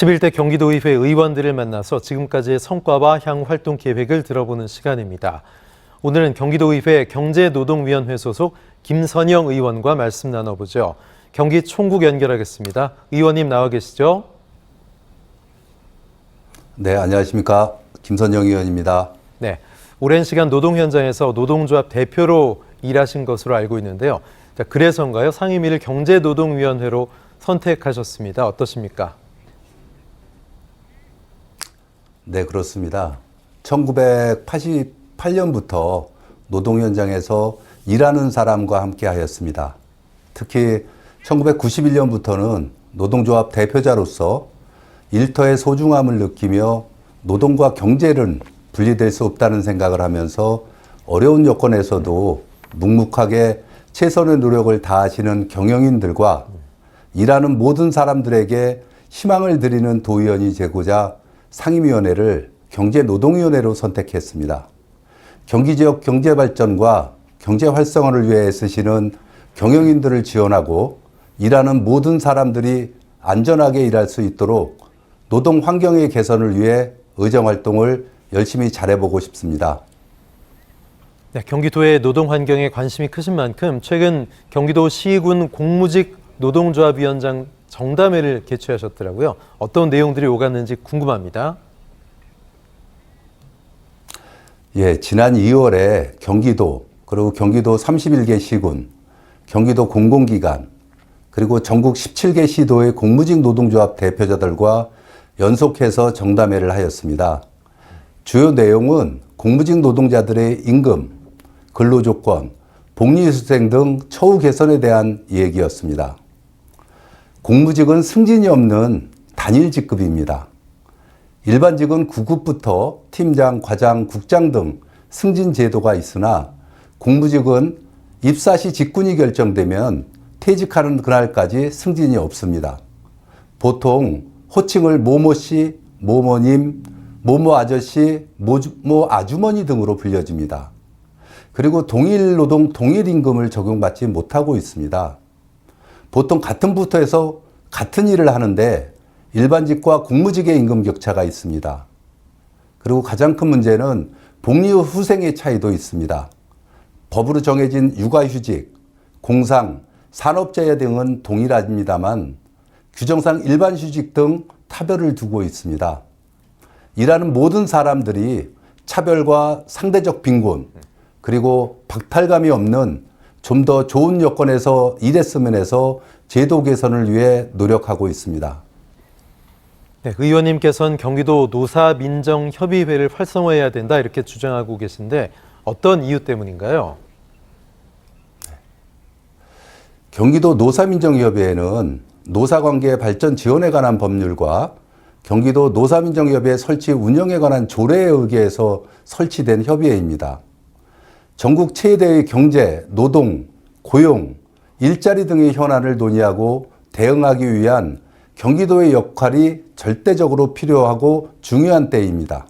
11대 경기도의회 의원들을 만나서 지금까지의 성과와 향후 활동 계획을 들어보는 시간입니다. 오늘은 경기도의회 경제노동위원회 소속 김선영 의원과 말씀 나눠보죠. 경기 총국 연결하겠습니다. 의원님 나와 계시죠? 네, 안녕하십니까. 김선영 의원입니다. 네, 오랜 시간 노동 현장에서 노동조합 대표로 일하신 것으로 알고 있는데요. 그래서인가요? 상임위를 경제노동위원회로 선택하셨습니다. 어떠십니까? 네, 그렇습니다. 1988년부터 노동 현장에서 일하는 사람과 함께 하였습니다. 특히 1991년부터는 노동조합 대표자로서 일터의 소중함을 느끼며 노동과 경제는 분리될 수 없다는 생각을 하면서 어려운 여건에서도 묵묵하게 최선의 노력을 다하시는 경영인들과 일하는 모든 사람들에게 희망을 드리는 도의원이 되고자 상임위원회를 경제노동위원회로 선택했습니다. 경기지역 경제발전과 경제 활성화를 위해 애쓰시는 경영인들을 지원하고 일하는 모든 사람들이 안전하게 일할 수 있도록 노동 환경의 개선을 위해 의정활동을 열심히 잘해보고 싶습니다. 네, 경기도의 노동 환경에 관심이 크신 만큼 최근 경기도 시군 공무직 노동조합위원장 정담회를 개최하셨더라고요. 어떤 내용들이 오갔는지 궁금합니다. 예, 지난 2월에 경기도, 그리고 경기도 31개 시군, 경기도 공공기관, 그리고 전국 17개 시도의 공무직 노동조합 대표자들과 연속해서 정담회를 하였습니다. 주요 내용은 공무직 노동자들의 임금, 근로조건, 복리후생 등 처우 개선에 대한 얘기였습니다. 공무직은 승진이 없는 단일 직급입니다. 일반직은 9급부터 팀장, 과장, 국장 등 승진 제도가 있으나 공무직은 입사 시 직군이 결정되면 퇴직하는 그날까지 승진이 없습니다. 보통 호칭을 모모씨, 모모님, 모모 아저씨, 모모 아주머니 등으로 불려집니다. 그리고 동일 노동, 동일 임금을 적용받지 못하고 있습니다. 보통 같은 부서에서 같은 일을 하는데 일반직과 공무직의 임금 격차가 있습니다. 그리고 가장 큰 문제는 복리 후 후생의 차이도 있습니다. 법으로 정해진 육아휴직, 공상, 산업재해 등은 동일합니다만 규정상 일반휴직 등 차별을 두고 있습니다. 일하는 모든 사람들이 차별과 상대적 빈곤, 그리고 박탈감이 없는 좀 더 좋은 여건에서 일했으면 해서 제도 개선을 위해 노력하고 있습니다. 네, 의원님께서는 경기도 노사민정협의회를 활성화해야 된다 이렇게 주장하고 계신데 어떤 이유 때문인가요? 경기도 노사민정협의회는 노사관계 발전 지원에 관한 법률과 경기도 노사민정협의회 설치 운영에 관한 조례에 의거해서 설치된 협의회입니다. 전국 최대의 경제, 노동, 고용, 일자리 등의 현안을 논의하고 대응하기 위한 경기도의 역할이 절대적으로 필요하고 중요한 때입니다.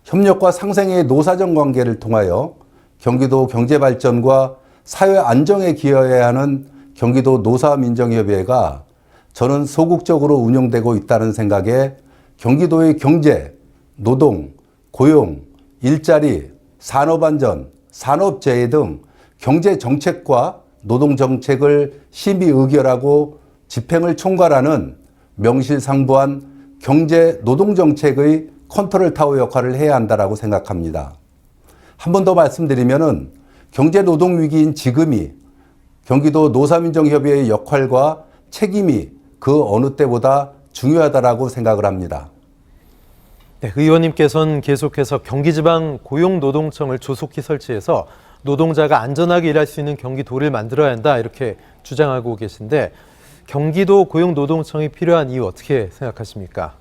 협력과 상생의 노사정 관계를 통하여 경기도 경제 발전과 사회 안정에 기여해야 하는 경기도 노사민정협의회가 저는 소극적으로 운영되고 있다는 생각에 경기도의 경제, 노동, 고용, 일자리, 산업안전, 산업재해 등 경제정책과 노동정책을 심의 의결하고 집행을 총괄하는 명실상부한 경제 노동정책의 컨트롤 타워 역할을 해야 한다고 생각합니다. 한 번 더 말씀드리면은 경제노동위기인 지금이 경기도 노사민정협의회의 역할과 책임이 그 어느 때보다 중요하다고 생각을 합니다. 네, 의원님께서는 계속해서 경기지방고용노동청을 조속히 설치해서 노동자가 안전하게 일할 수 있는 경기도를 만들어야 한다 이렇게 주장하고 계신데 경기도 고용노동청이 필요한 이유 어떻게 생각하십니까?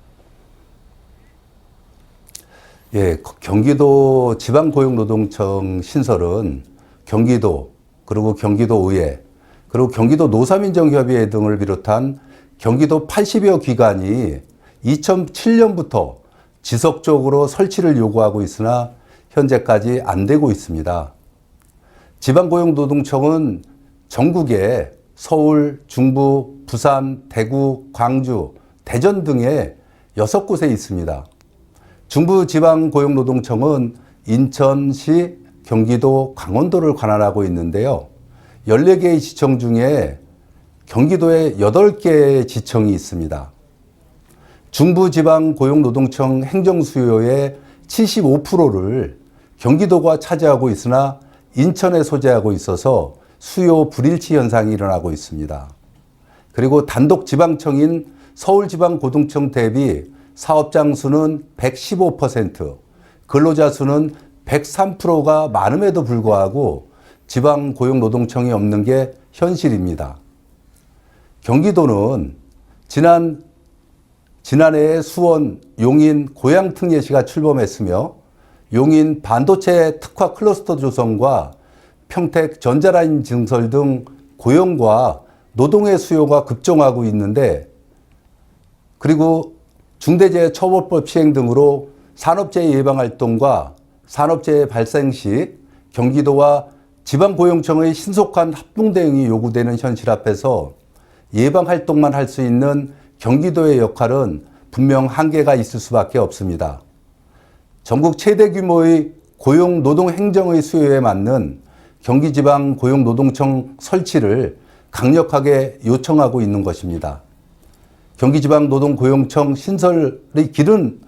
예, 경기도 지방고용노동청 신설은 경기도, 그리고 경기도의회, 그리고 경기도 노사민정협의회 등을 비롯한 경기도 80여 기관이 2007년부터 지속적으로 설치를 요구하고 있으나 현재까지 안 되고 있습니다. 지방고용노동청은 전국에 서울, 중부, 부산, 대구, 광주, 대전 등의 6곳에 있습니다. 중부지방고용노동청은 인천시, 경기도, 강원도를 관할하고 있는데요. 14개의 지청 중에 경기도에 8개의 지청이 있습니다. 중부지방고용노동청 행정수요의 75%를 경기도가 차지하고 있으나 인천에 소재하고 있어서 수요 불일치 현상이 일어나고 있습니다. 그리고 단독 지방청인 서울지방고등청 대비 사업장 수는 115%, 근로자 수는 103%가 많음에도 불구하고 지방고용노동청이 없는 게 현실입니다. 경기도는 지난해 수원, 용인, 고양 특례시가 출범했으며 용인 반도체 특화 클러스터 조성과 평택 전자라인 증설 등 고용과 노동의 수요가 급증하고 있는데, 그리고 중대재해처벌법 시행 등으로 산업재해 예방활동과 산업재해 발생 시 경기도와 지방고용청의 신속한 합동 대응이 요구되는 현실 앞에서 예방활동만 할 수 있는 경기도의 역할은 분명 한계가 있을 수밖에 없습니다. 전국 최대 규모의 고용 노동 행정의 수요에 맞는 경기지방고용노동청 설치를 강력하게 요청하고 있는 것입니다. 경기지방노동고용청 신설의 길은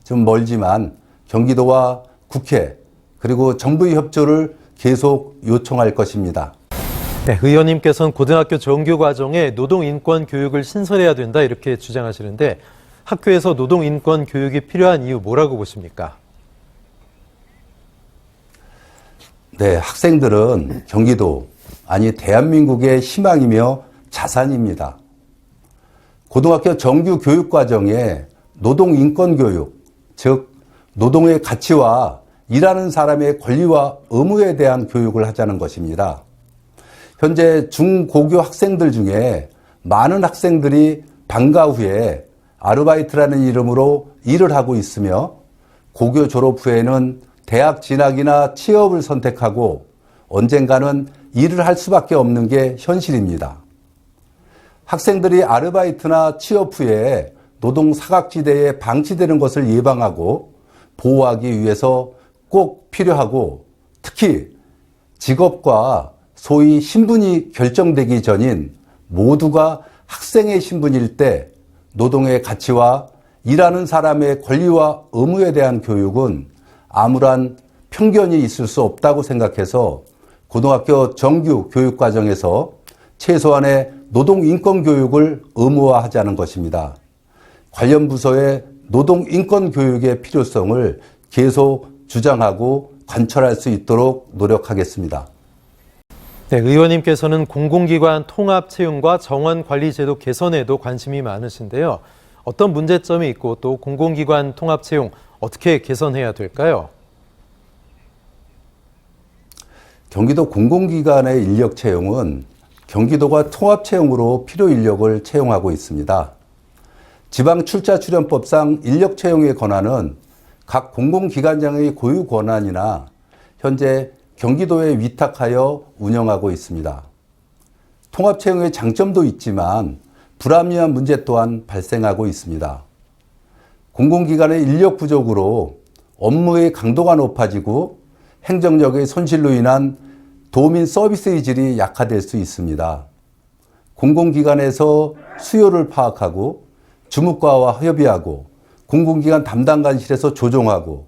좀 멀지만 경기도와 국회 그리고 정부의 협조를 계속 요청할 것입니다. 네, 의원님께서는 고등학교 정규 과정에 노동인권 교육을 신설해야 된다 이렇게 주장하시는데 학교에서 노동인권 교육이 필요한 이유 뭐라고 보십니까? 네, 학생들은 경기도, 아니 대한민국의 희망이며 자산입니다. 고등학교 정규 교육 과정에 노동인권 교육, 즉 노동의 가치와 일하는 사람의 권리와 의무에 대한 교육을 하자는 것입니다. 현재 중고교 학생들 중에 많은 학생들이 방과 후에 아르바이트라는 이름으로 일을 하고 있으며 고교 졸업 후에는 대학 진학이나 취업을 선택하고 언젠가는 일을 할 수밖에 없는 게 현실입니다. 학생들이 아르바이트나 취업 후에 노동 사각지대에 방치되는 것을 예방하고 보호하기 위해서 꼭 필요하고, 특히 직업과 소위 신분이 결정되기 전인 모두가 학생의 신분일 때 노동의 가치와 일하는 사람의 권리와 의무에 대한 교육은 아무런 편견이 있을 수 없다고 생각해서 고등학교 정규 교육 과정에서 최소한의 노동인권 교육을 의무화하자는 것입니다. 관련 부서의 노동인권 교육의 필요성을 계속 주장하고 관철할 수 있도록 노력하겠습니다. 네, 의원님께서는 공공기관 통합 채용과 정원 관리 제도 개선에도 관심이 많으신데요. 어떤 문제점이 있고 또 공공기관 통합 채용 어떻게 개선해야 될까요? 경기도 공공기관의 인력 채용은 경기도가 통합 채용으로 필요 인력을 채용하고 있습니다. 지방출자출연법상 인력 채용의 권한은 각 공공기관장의 고유 권한이나 현재 경기도에 위탁하여 운영하고 있습니다. 통합 채용의 장점도 있지만 불합리한 문제 또한 발생하고 있습니다. 공공기관의 인력 부족으로 업무의 강도가 높아지고 행정력의 손실로 인한 도민 서비스의 질이 약화될 수 있습니다. 공공기관에서 수요를 파악하고 주무과와 협의하고 공공기관 담당관실에서 조정하고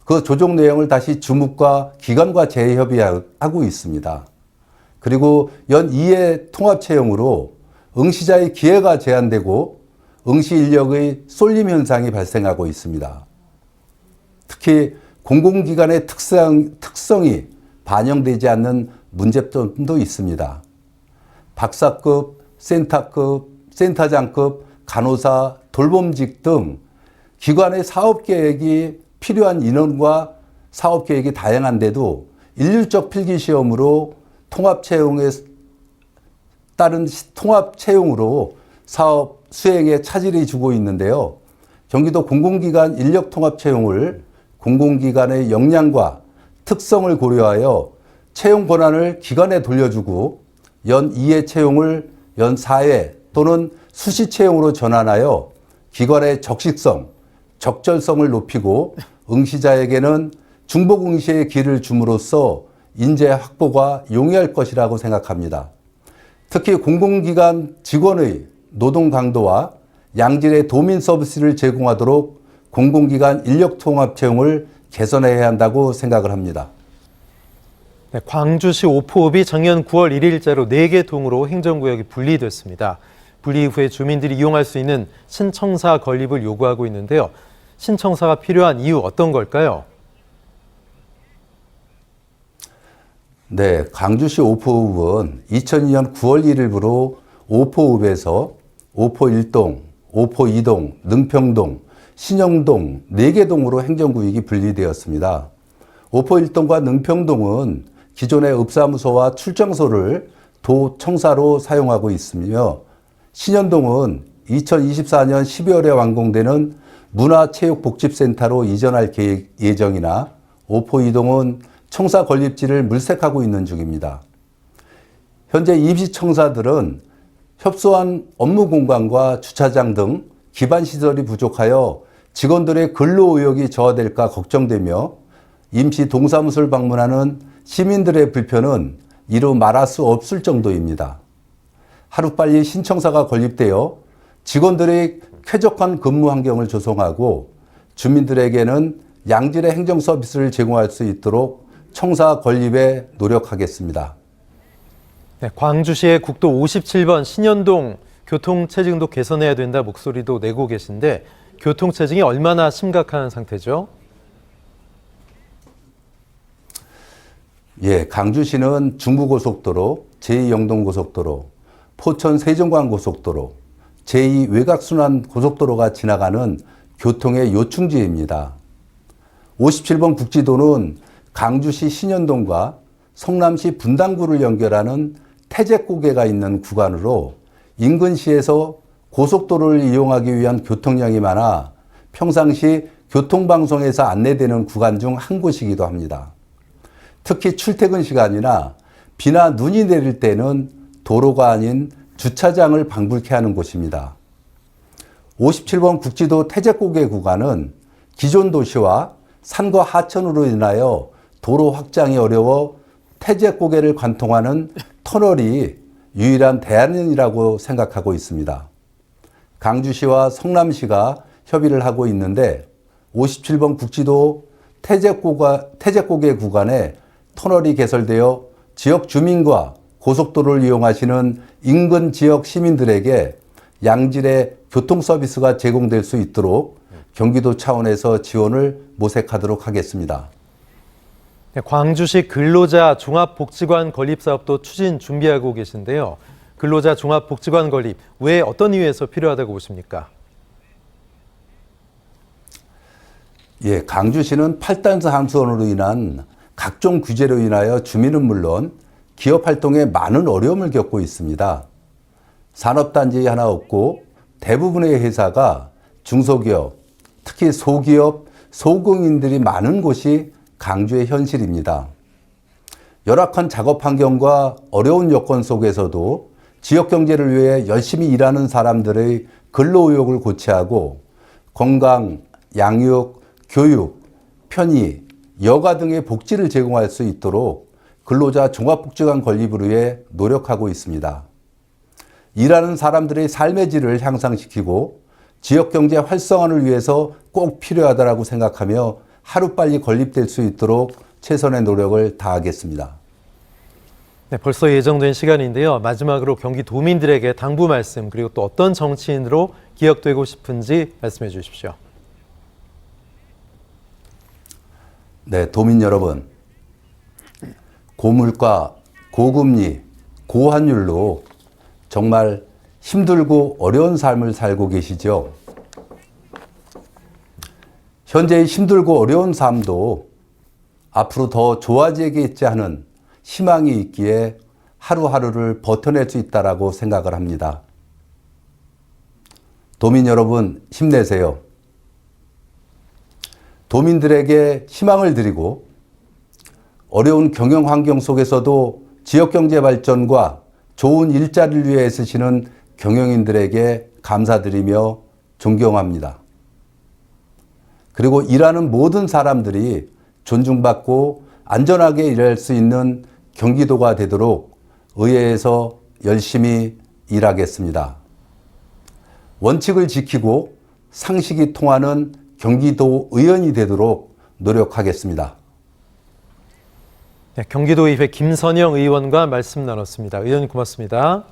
그 조정 내용을 다시 주무과 기관과 재협의하고 있습니다. 그리고 연 2회 통합 채용으로 응시자의 기회가 제한되고 응시 인력의 쏠림 현상이 발생하고 있습니다. 특히 공공기관의 특성이 반영되지 않는 문제점도 있습니다. 박사급, 센터급, 센터장급, 간호사, 돌봄직 등 기관의 사업계획이 필요한 인원과 사업계획이 다양한데도 일률적 필기시험으로 통합채용에 따른 통합채용으로 사업 수행에 차질이 주고 있는데요. 경기도 공공기관 인력통합채용을 공공기관의 역량과 특성을 고려하여 채용 권한을 기관에 돌려주고 연 2회 채용을 연 4회 또는 수시 채용으로 전환하여 기관의 적식성, 적절성을 높이고 응시자에게는 중복 응시의 기회를 줌으로써 인재 확보가 용이할 것이라고 생각합니다. 특히 공공기관 직원의 노동 강도와 양질의 도민 서비스를 제공하도록 공공기관 인력 통합 채용을 개선해야 한다고 생각을 합니다. 네, 광주시 오포읍이 작년 9월 1일자로 4개 동으로 행정구역이 분리됐습니다. 분리 후에 주민들이 이용할 수 있는 신청사 건립을 요구하고 있는데요. 신청사가 필요한 이유 어떤 걸까요? 네, 광주시 오포읍은 2002년 9월 1일부로 오포읍에서 오포 1동, 오포 2동, 능평동, 신영동 4개 동으로 행정구역이 분리되었습니다. 오포 1동과 능평동은 기존의 읍사무소와 출장소를 도청사로 사용하고 있으며 신현동은 2024년 12월에 완공되는 문화체육복집센터로 이전할 예정이나 오포 2동은 청사 건립지를 물색하고 있는 중입니다. 현재 임시청사들은 협소한 업무 공간과 주차장 등 기반 시설이 부족하여 직원들의 근로 의욕이 저하될까 걱정되며 임시 동사무소를 방문하는 시민들의 불편은 이루 말할 수 없을 정도입니다. 하루빨리 신청사가 건립되어 직원들의 쾌적한 근무 환경을 조성하고 주민들에게는 양질의 행정 서비스를 제공할 수 있도록 청사 건립에 노력하겠습니다. 네, 광주시의 국도 57번 신현동 교통체증도 개선해야 된다 목소리도 내고 계신데 교통체증이 얼마나 심각한 상태죠? 예, 광주시는 중부고속도로, 제2영동고속도로, 포천 세종관고속도로, 제2외곽순환고속도로가 지나가는 교통의 요충지입니다. 57번 국지도는 광주시 신현동과 성남시 분당구를 연결하는 태제고개가 있는 구간으로 인근시에서 고속도로를 이용하기 위한 교통량이 많아 평상시 교통방송에서 안내되는 구간 중 한 곳이기도 합니다. 특히 출퇴근 시간이나 비나 눈이 내릴 때는 도로가 아닌 주차장을 방불케 하는 곳입니다. 57번 국지도 태제고개 구간은 기존 도시와 산과 하천으로 인하여 도로 확장이 어려워 태제고개를 관통하는 터널이 유일한 대안이라고 생각하고 있습니다. 광주시와 성남시가 협의를 하고 있는데 57번 국지도 태제고개 구간에 터널이 개설되어 지역 주민과 고속도로를 이용하시는 인근 지역 시민들에게 양질의 교통 서비스가 제공될 수 있도록 경기도 차원에서 지원을 모색하도록 하겠습니다. 네, 광주시 근로자 종합복지관 건립 사업도 추진 준비하고 계신데요. 근로자 종합복지관 건립, 왜 어떤 이유에서 필요하다고 보십니까? 예, 광주시는 8단 함선으로 인한 각종 규제로 인하여 주민은 물론 기업 활동에 많은 어려움을 겪고 있습니다. 산업단지 하나 없고 대부분의 회사가 중소기업, 특히 소기업, 소공인들이 많은 곳이 광주의 현실입니다. 열악한 작업 환경과 어려운 여건 속에서도 지역 경제를 위해 열심히 일하는 사람들의 근로 의욕을 고취하고 건강, 양육, 교육, 편의, 여가 등의 복지를 제공할 수 있도록 근로자 종합복지관 건립을 위해 노력하고 있습니다. 일하는 사람들의 삶의 질을 향상시키고 지역 경제 활성화를 위해서 꼭 필요하다고 생각하며 하루빨리 건립될 수 있도록 최선의 노력을 다하겠습니다. 네, 벌써 예정된 시간인데요. 마지막으로 경기도민들에게 당부 말씀 그리고 또 어떤 정치인으로 기억되고 싶은지 말씀해 주십시오. 네, 도민 여러분. 고물가, 고금리, 고환율로 정말 힘들고 어려운 삶을 살고 계시죠. 현재의 힘들고 어려운 삶도 앞으로 더 좋아지겠지 하는 희망이 있기에 하루하루를 버텨낼 수 있다고 생각을 합니다. 도민 여러분, 힘내세요. 도민들에게 희망을 드리고 어려운 경영 환경 속에서도 지역 경제 발전과 좋은 일자리를 위해 애쓰시는 경영인들에게 감사드리며 존경합니다. 그리고 일하는 모든 사람들이 존중받고 안전하게 일할 수 있는 경기도가 되도록 의회에서 열심히 일하겠습니다. 원칙을 지키고 상식이 통하는 경기도 의원이 되도록 노력하겠습니다. 네, 경기도의회 김선영 의원과 말씀 나눴습니다. 의원님 고맙습니다.